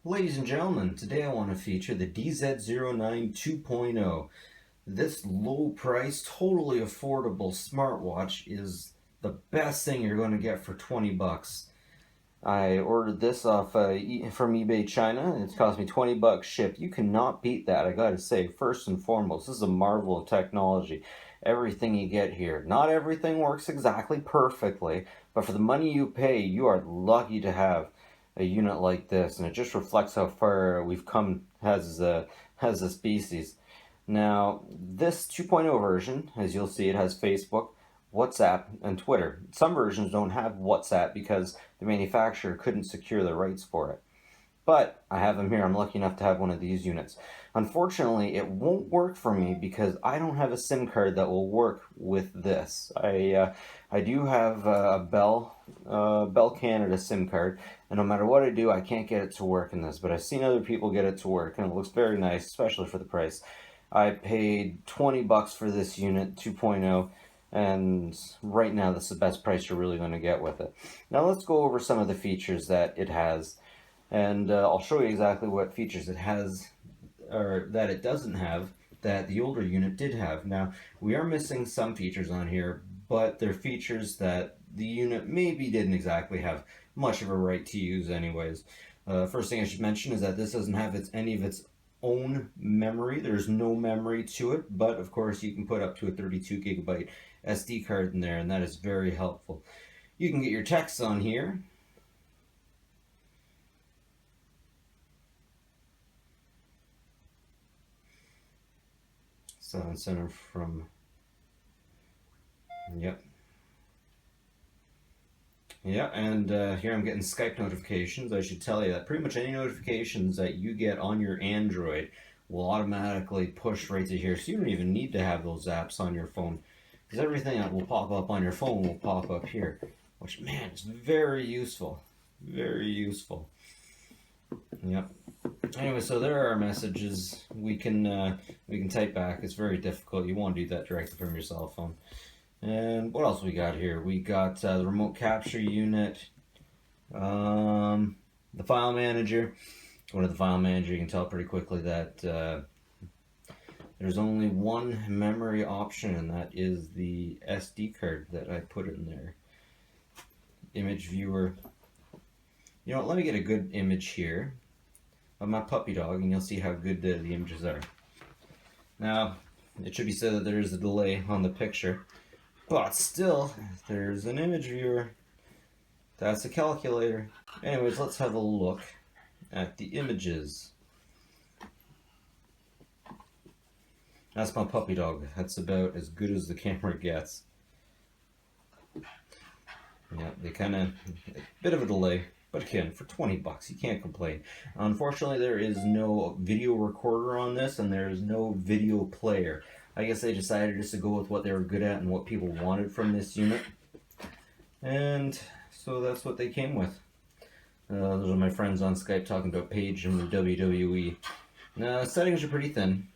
Ladies and gentlemen, today I want to feature the DZ09 2.0. This low price, totally affordable smartwatch is the best thing you're going to get for 20 bucks. I ordered this off from eBay China. It's cost me 20 bucks shipped. You cannot beat that, I gotta say. First and foremost, this is a marvel of technology. Everything you get here. Not everything works exactly perfectly, but for the money you pay, you are lucky to have a unit like this, and it just reflects how far we've come as a species. Now, this 2.0 version, as you'll see, it has Facebook, WhatsApp, and Twitter. Some versions don't have WhatsApp because the manufacturer couldn't secure the rights for it. But I have them here. I'm lucky enough to have one of these units. Unfortunately, it won't work for me because I don't have a SIM card that will work with this. I do have a Bell Canada SIM card, and no matter what I do, I can't get it to work in this. But I've seen other people get it to work, and it looks very nice, especially for the price. I paid 20 bucks for this unit 2.0. And right now, this is the best price you're really going to get with it. Now let's go over some of the features that it has. And I'll show you exactly what features it has, or that it doesn't have, that the older unit did have. Now, we are missing some features on here, but they're features that the unit maybe didn't exactly have much of a right to use anyways. First thing I should mention is that this doesn't have any of its own memory. There's no memory to it, but of course you can put up to a 32 gigabyte SD card in there, and that is very helpful. You can get your texts on here. Center from, yep. Yeah, and here I'm getting Skype notifications. I should tell you that pretty much any notifications that you get on your Android will automatically push right to here, so you don't even need to have those apps on your phone, because everything that will pop up on your phone will pop up here, which, man, is very useful. Very useful. Yep. Anyway, so there are our messages. We can type back. It's very difficult. You want to do that directly from your cell phone. And what else we got here? We got the remote capture unit, the file manager. Going to the file manager, you can tell pretty quickly that there's only one memory option, and that is the SD card that I put in there. Image viewer. You know what, let me get a good image here of my puppy dog, and you'll see how good the images are. Now, it should be said that there is a delay on the picture, but still, there's an image viewer. That's a calculator. Anyways, let's have a look at the images. That's my puppy dog. That's about as good as the camera gets. Yeah, they kind of, a bit of a delay. But again, for 20 bucks, you can't complain. Unfortunately, there is no video recorder on this, and there is no video player. I guess they decided just to go with what they were good at and what people wanted from this unit. And so that's what they came with. Those are my friends on Skype talking about Paige and the WWE. Now, settings are pretty thin.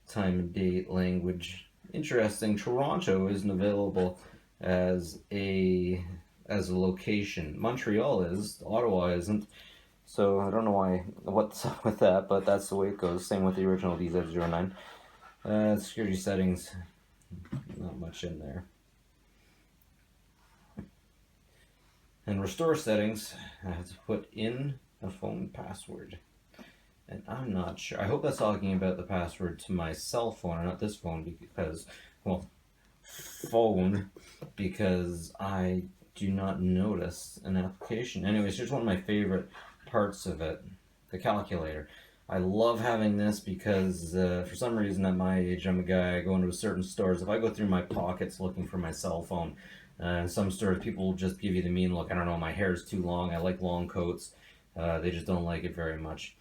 Time and date, language. Interesting, Toronto isn't available as a location. Montreal is, Ottawa isn't. So I don't know what's up with that, but that's the way it goes. Same with the original DZ09. Security settings, not much in there. And restore settings, I have to put in a phone password. And I'm not sure. I hope that's talking about the password to my cell phone, not this phone, because, well, phone, because I do not notice an application. Anyways, here's one of my favorite parts of it, the calculator. I love having this because for some reason at my age, I'm a guy, I go into certain stores. If I go through my pockets looking for my cell phone, in some stores people will just give you the mean look. I don't know, my hair is too long, I like long coats. They just don't like it very much.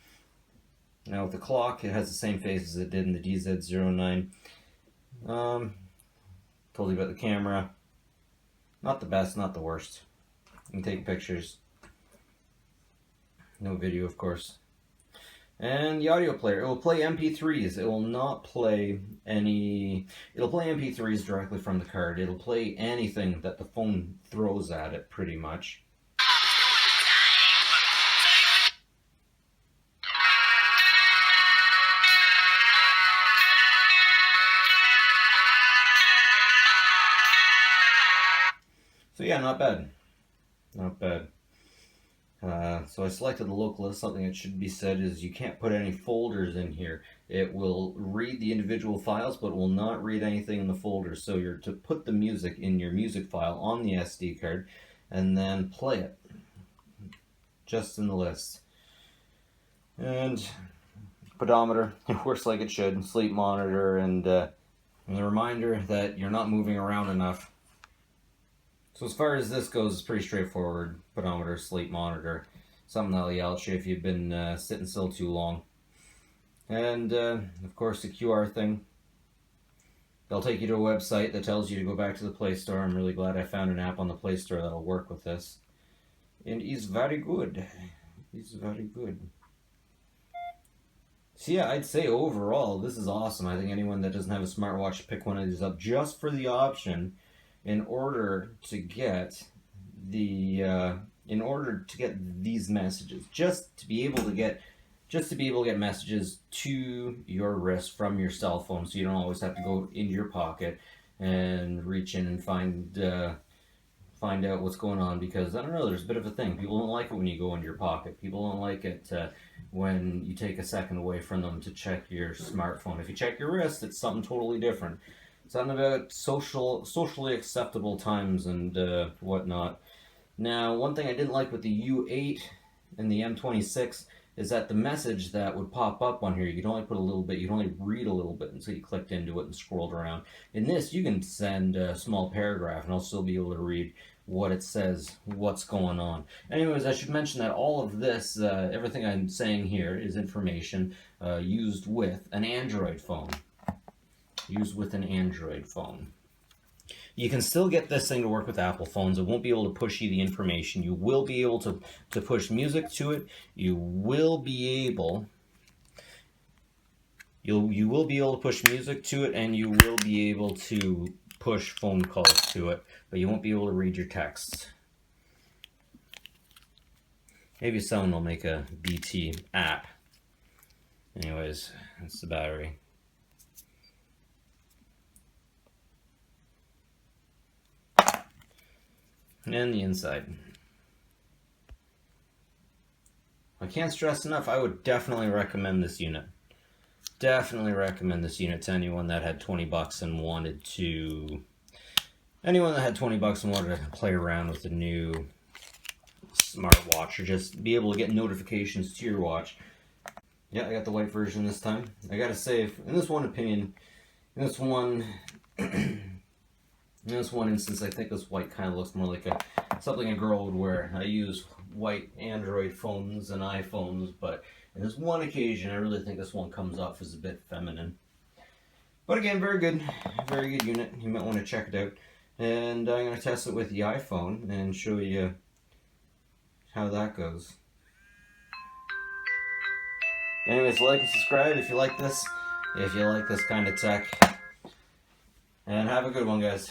Now with the clock, it has the same face as it did in the DZ09. Told you about the camera. Not the best, not the worst. You can take pictures. No video, of course. And the audio player, it will play MP3s. It will not play it'll play MP3s directly from the card. It'll play anything that the phone throws at it, pretty much. yeah, not bad. Not bad. So I selected the local list. Something that should be said is you can't put any folders in here. It will read the individual files, but will not read anything in the folders. So you're to put the music in your music file on the SD card and then play it just in the list. And pedometer, it works like it should. Sleep monitor, and a reminder that you're not moving around enough. So as far as this goes, it's pretty straightforward. Pedometer, sleep monitor, something that'll yell at you if you've been sitting still too long. And of course the QR thing. They'll take you to a website that tells you to go back to the Play Store. I'm really glad I found an app on the Play Store that'll work with this. And it's very good. It's very good. So yeah, I'd say overall, this is awesome. I think anyone that doesn't have a smartwatch should pick one of these up just for the option in order to get these messages, just to be able to get messages to your wrist from your cell phone, so you don't always have to go into your pocket and reach in and find out what's going on. Because I don't know, there's a bit of a thing. People don't like it when you go into your pocket. People don't like it when you take a second away from them to check your smartphone. If you check your wrist, it's something totally different. Something about socially acceptable times and whatnot. Now, one thing I didn't like with the U8 and the M26 is that the message that would pop up on here, you could only put a little bit, you could only read a little bit until you clicked into it and scrolled around. In this, you can send a small paragraph and I'll still be able to read what it says, what's going on. Anyways, I should mention that all of this, everything I'm saying here is information used with an Android phone. You can still get this thing to work with Apple phones. It won't be able to push you the information. You will be able to push music to it. You will be able to push music to it, and you will be able to push phone calls to it, but you won't be able to read your texts. Maybe someone will make a BT app. Anyways, that's the battery. And the inside. I can't stress enough, I would definitely recommend this unit. Definitely recommend this unit to anyone that had 20 bucks and wanted to play around with the new smartwatch, or just be able to get notifications to your watch. Yeah, I got the white version this time. I gotta say, in this one instance, I think this white kind of looks more like something a girl would wear. I use white Android phones and iPhones, but in this one occasion, I really think this one comes off as a bit feminine. But again, very good unit. You might want to check it out. And I'm going to test it with the iPhone and show you how that goes. Anyways, like and subscribe if you like this kind of tech. And have a good one, guys.